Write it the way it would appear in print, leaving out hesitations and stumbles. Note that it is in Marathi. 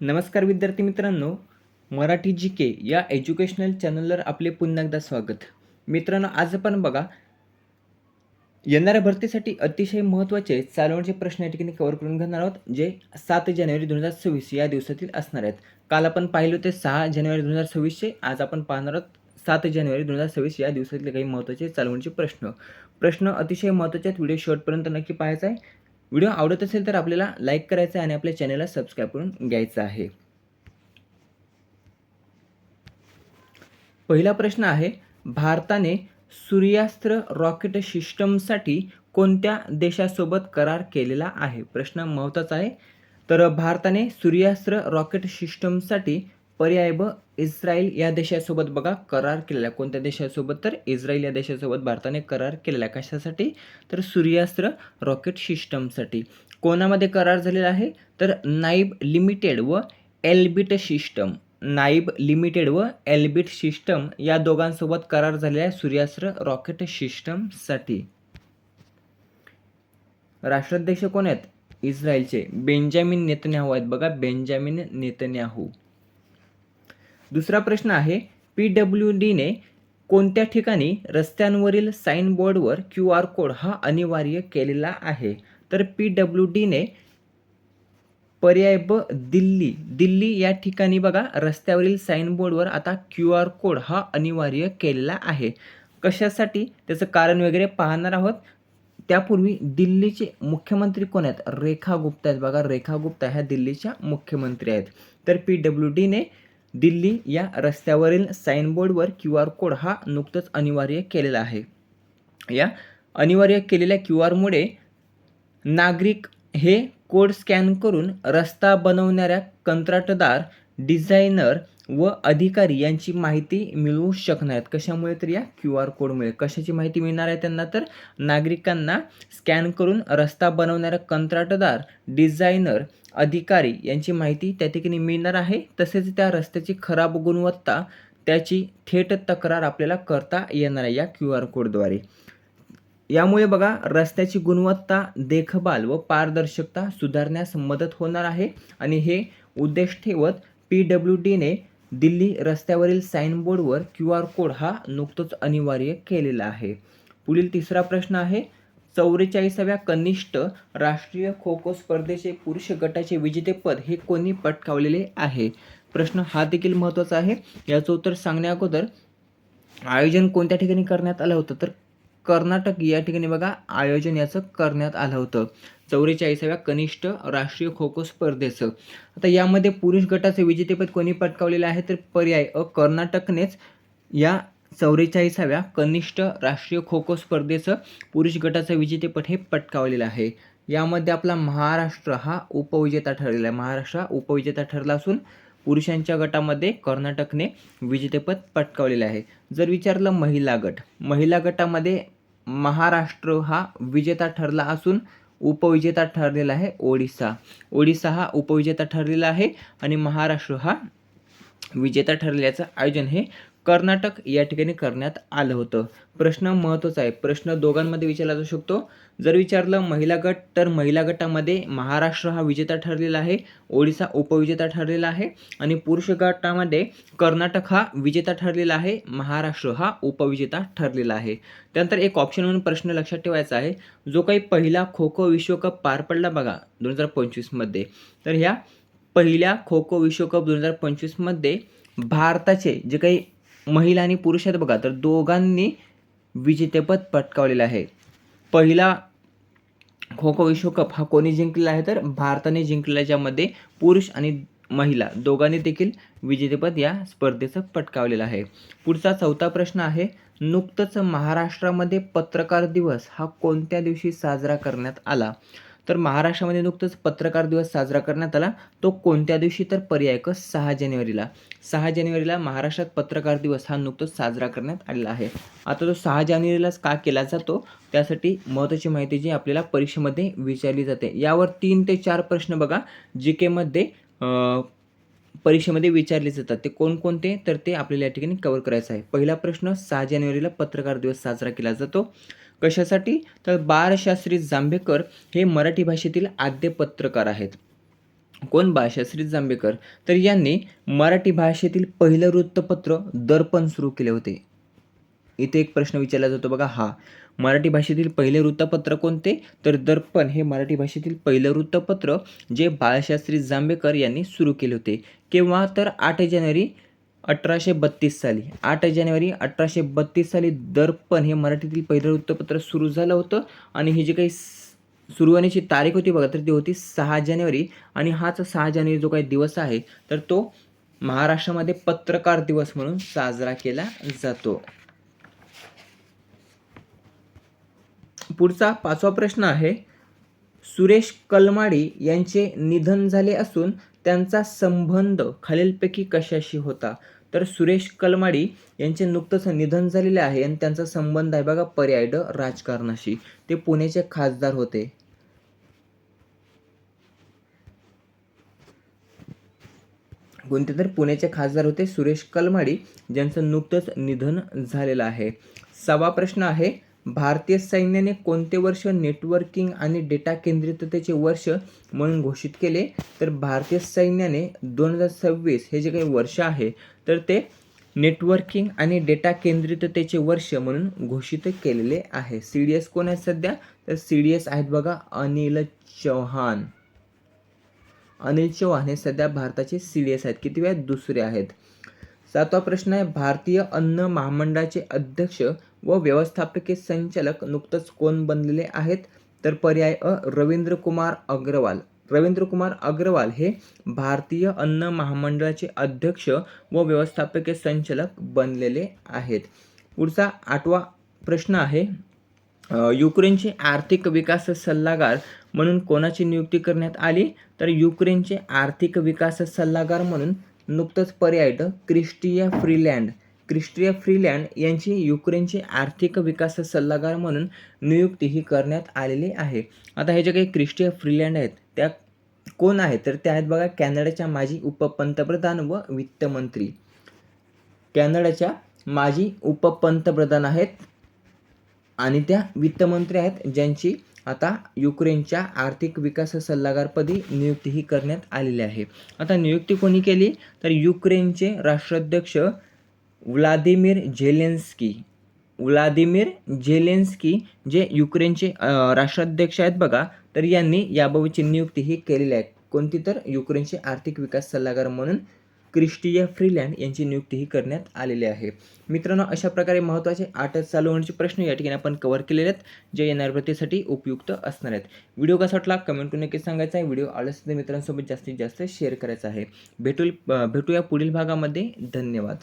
नमस्कार विद्यार्थी मित्रांनो, मराठी जी के या एज्युकेशनल चॅनलवर आपले पुन्हा एकदा स्वागत. मित्रांनो, आज आपण बघा येणाऱ्या भरतीसाठी अतिशय महत्त्वाचे चालवण्याचे प्रश्न या ठिकाणी कव्हर करून घेणार आहोत, जे 7 जानेवारी 2026 या दिवसातील असणार आहेत. काल आपण पाहिले होते 6 जानेवारी 2026चे, आज आपण पाहणार आहोत 7 जानेवारी 2026 या दिवसातले काही महत्त्वाचे चालवण्याचे प्रश्न. प्रश्न अतिशय महत्त्वाचे आहेत. व्हिडिओ शेवटपर्यंत नक्की पाहायचा आहे. व्हिडिओ आवडत असेल तर आपल्याला लाईक करायचं आहे आणि आपल्या चॅनलला सबस्क्राईब करून घ्यायचं आहे. पहिला प्रश्न आहे, भारताने सूर्यास्त्र रॉकेट सिस्टमसाठी कोणत्या देशासोबत करार केलेला आहे? प्रश्न महत्त्वाचा आहे. तर भारताने सूर्यास्त्र रॉकेट सिस्टमसाठी पर्याय ब इस्रायल या देशासोबत बघा करार केलेला. कोणत्या देशासोबत? तर इस्रायल या देशासोबत भारताने करार केलेला. कशासाठी? तर सूर्यास्त्र रॉकेट सिस्टमसाठी. कोणामध्ये करार झालेला आहे? तर नाईब लिमिटेड व एल्बिट सिस्टम. नाईब लिमिटेड व एल्बिट सिस्टम या दोघांसोबत करार झालेला आहे सूर्यास्त्र रॉकेट सिस्टमसाठी. राष्ट्राध्यक्ष कोण आहेत? इस्रायलचे बेंजामिन नेतन्याहू आहेत. बघा, बेंजामिन नेतन्याहू. दुसरा प्रश्न आहे, PWDने कोणत्या ठिकाणी रस्त्यांवरील साइन बोर्डवर QR कोड हा अनिवार्य केलेला आहे? तर PWDने पर्याय ब दिल्ली या ठिकाणी बघा रस्त्यावरील साइन बोर्डवर आता QR कोड हा अनिवार्य केलेला आहे. कशासाठी? त्याचं कारण वगैरे पाहणार आहोत. त्यापूर्वी दिल्लीचे मुख्यमंत्री कोण आहेत? रेखा गुप्ता आहेत. बघा, रेखा गुप्ता ह्या दिल्लीच्या मुख्यमंत्री आहेत. तर PWDने दिल्ली या रस्त्यावरील साइन बोर्डवर QR कोड हा नुकतंच अनिवार्य केलेला आहे. या अनिवार्य केलेल्या QR मुळे नागरिक हे कोड स्कॅन करून रस्ता बनवणाऱ्या कंत्राटदार, डिझायनर व अधिकारी यांची माहिती मिळवू शकणार आहेत. कशामुळे? तर या QR कोडमुळे. कशाची माहिती मिळणार आहे त्यांना? तर नागरिकांना स्कॅन करून रस्ता बनवणाऱ्या कंत्राटदार, डिझायनर, अधिकारी यांची माहिती त्या ठिकाणी मिळणार आहे. तसेच त्या रस्त्याची खराब गुणवत्ता त्याची थेट तक्रार आपल्याला करता येणार आहे या QR कोडद्वारे. यामुळे बघा रस्त्याची गुणवत्ता, देखभाल व पारदर्शकता सुधारण्यास मदत होणार आहे आणि हे उद्देश ठेवत PWDने दिल्ली रस्त्यावरील साइन बोर्डवर QR कोड हा नुकतंच अनिवार्य केलेला आहे. पुढील तिसरा प्रश्न आहे, 44व्या कनिष्ठ राष्ट्रीय खो खो स्पर्धेचे पुरुष गटाचे विजेतेपद हे कोणी पटकावलेले आहे? प्रश्न हा देखील महत्त्वाचा आहे. याचं उत्तर सांगण्या अगोदर आयोजन कोणत्या ठिकाणी करण्यात आलं होतं? तर कर्नाटक या ठिकाणी बघा आयोजन याचं करण्यात आलं होतं 44व्या कनिष्ठ राष्ट्रीय खो खो स्पर्धेचं. आता यामध्ये पुरुष गटाचे विजेतेपद कोणी पटकावलेलं आहे? तर पर्याय अ कर्नाटकनेच या 44व्या कनिष्ठ राष्ट्रीय खो खो स्पर्धेचं पुरुष गटाचं विजेतेपद हे पटकावलेलं आहे. यामध्ये आपला महाराष्ट्र हा उपविजेता ठरलेला आहे. महाराष्ट्र हा उपविजेता ठरला असून पुरुषांच्या गटामध्ये कर्नाटकने विजेतेपद पटकावलेले आहे. जर विचारलं महिला गटामध्ये महाराष्ट्र हा विजेता ठरला असून उपविजेता ठरलेला आहे ओडिसा हा उपविजेता ठरलेला आहे आणि महाराष्ट्र हा विजेता ठरल्याचं आयोजन हे कर्नाटक या ठिकाणी करण्यात आलं होतं. प्रश्न महत्त्वाचा आहे. प्रश्न दोघांमध्ये विचारला जाऊ शकतो. जर विचारलं महिला गट, तर महिला गटामध्ये महाराष्ट्र हा विजेता ठरलेला आहे, ओडिसा उपविजेता ठरलेला आहे आणि पुरुष गटामध्ये कर्नाटक हा विजेता ठरलेला आहे, महाराष्ट्र हा उपविजेता ठरलेला आहे. त्यानंतर एक ऑप्शन म्हणून प्रश्न लक्षात ठेवायचा आहे, जो काही पहिला खो खो विश्वकप पार पडला बघा 2025 मध्ये, तर ह्या पहिल्या खो खो विश्वकप 2025 मध्ये भारताचे जे काही महिला आणि पुरुष आहेत बघा, तर दोघांनी विजेतेपद पटकावलेलं आहे. पहिला खो खो विश्वकप हा कोणी जिंकलेला आहे? तर भारताने जिंकलेला, ज्यामध्ये पुरुष आणि महिला दोघांनी देखील विजेतेपद या स्पर्धेचं पटकावलेलं आहे. पुढचा चौथा प्रश्न आहे, नुकतंच महाराष्ट्रामध्ये पत्रकार दिवस हा कोणत्या दिवशी साजरा करण्यात आला? तर महाराष्ट्रामध्ये नुकतंच पत्रकार दिवस साजरा करण्यात आला. तो कोणत्या दिवशी? तर पर्याय क 6 जानेवारीला. 6 जानेवारीला महाराष्ट्रात पत्रकार दिवस हा नुकतंच साजरा करण्यात आलेला आहे. आता तो 6 जानेवारीलाच का केला जातो? त्यासाठी महत्त्वाची माहिती जी आपल्याला परीक्षेमध्ये विचारली जाते. यावर 3 ते 4 प्रश्न बघा GK मध्ये परीक्षेमध्ये विचारले जातात. ते कोणकोणते? तर ते आपल्याला या ठिकाणी कव्हर करायचं आहे. पहिला प्रश्न, 6 जानेवारीला पत्रकार दिवस साजरा केला जातो. कशासाठी? तर बाळशास्त्री जांभेकर हे मराठी भाषेतील आद्य पत्रकार आहेत. कोण? बाळशास्त्री जांभेकर. तर यांनी मराठी भाषेतील पहिलं वृत्तपत्र दर्पण सुरू केले होते. इथे एक प्रश्न विचारला जातो बघा हा. मराठी भाषेतील पहिले वृत्तपत्र कोणते? तर दर्पण हे मराठी भाषेतील पहिलं वृत्तपत्र जे बाळशास्त्री जांभेकर यांनी सुरू केले होते. केव्हा? तर 8 जानेवारी 1832 साली. 8 जानेवारी 1832 साली दर्पण हे मराठीतील पहिलं वृत्तपत्र सुरू झालं होतं आणि ही जी काही सुरू होण्याची तारीख होती बघा, तर ती होती 6 जानेवारी आणि हाच 6 जानेवारी जो काही दिवस आहे तर तो महाराष्ट्रामध्ये पत्रकार दिवस म्हणून साजरा केला जातो. पुढचा 5वा प्रश्न आहे, सुरेश कलमाडी यांचे निधन झाले असून त्यांचा संबंध खालीलपैकी कशाशी होता? तर सुरेश कलमाडी यांचे नुकतंच निधन झालेले आहे आणि त्यांचा संबंध आहे बघा पर्याय ड राजकारणाशी. ते पुण्याचे खासदार होते. कोणते? तर पुण्याचे खासदार होते सुरेश कलमाडी, ज्यांचं नुकतंच निधन झालेलं आहे. 6वा प्रश्न आहे, भारतीय सैन्याने कोणते वर्ष नेटवर्किंग आणि डेटा केंद्रिततेचे वर्ष म्हणून घोषित केले? तर भारतीय सैन्याने 2026 हे जे काही वर्ष आहे तर ते नेटवर्किंग आणि डेटा केंद्रिततेचे वर्ष म्हणून घोषित केलेले आहे. CDS कोण आहेत सध्या? तर CDS आहेत बघा अनिल चौहान. अनिल चौहान हे सध्या भारताचे CDS आहेत. किती आहेत? दुसरे आहेत. 7वा प्रश्न आहे, भारतीय अन्न महामंडळाचे अध्यक्ष व व्यवस्थापकीय संचालक नुकतंच कोण बनलेले आहेत? तर पर्याय अ रवींद्र कुमार अग्रवाल. रवींद्र कुमार अग्रवाल हे भारतीय अन्न महामंडळाचे अध्यक्ष व व्यवस्थापकीय संचालक बनलेले आहेत. पुढचा 8वा प्रश्न आहे, युक्रेनचे आर्थिक विकास सल्लागार म्हणून कोणाची नियुक्ती करण्यात आली? तर युक्रेनचे आर्थिक विकास सल्लागार म्हणून नुकतंच पर्याय ड क्रिस्टिया फ्रीलँड. क्रिस्टिया फ्रीलँड यांची युक्रेनचे आर्थिक विकास सल्लागार म्हणून नियुक्ती ही करण्यात आलेली आहे. आता हे जे काही क्रिस्टिया फ्रीलँड आहेत त्या कोण आहेत? तर त्या आहेत बघा कॅनडाच्या माजी उपपंतप्रधान व वित्तमंत्री. कॅनडाच्या माजी उपपंतप्रधान आहेत आणि त्या वित्तमंत्री आहेत, ज्यांची आता युक्रेनच्या आर्थिक विकास सल्लागारपदी नियुक्ती ही करण्यात आलेली आहे. आता नियुक्ती कोणी केली? तर युक्रेनचे राष्ट्राध्यक्ष व्लादिमीर झेलेन्स्की. व्लादिमीर झेलेन्स्की जे युक्रेनचे राष्ट्राध्यक्ष आहेत बघा, तर यांनी याबाबतची नियुक्ती ही केलेली आहे. कोणती? तर युक्रेनचे आर्थिक विकास सल्लागार म्हणून क्रिस्टिया फ्रीलँड यांची नियुक्ती ही करण्यात आलेली आहे. मित्रांनो, अशा प्रकारे महत्त्वाचे 8 चालू होण्याचे प्रश्न या ठिकाणी आपण कव्हर केलेले आहेत, जे येणाऱ्या परीक्षेसाठी उपयुक्त असणार आहेत. व्हिडिओ कसा वाटला कमेंट करून नक्की सांगायचा आहे. व्हिडिओ आवडल्यास मित्रांसोबत जास्तीत जास्त शेअर करायचा आहे. भेटूया पुढील भागामध्ये. धन्यवाद.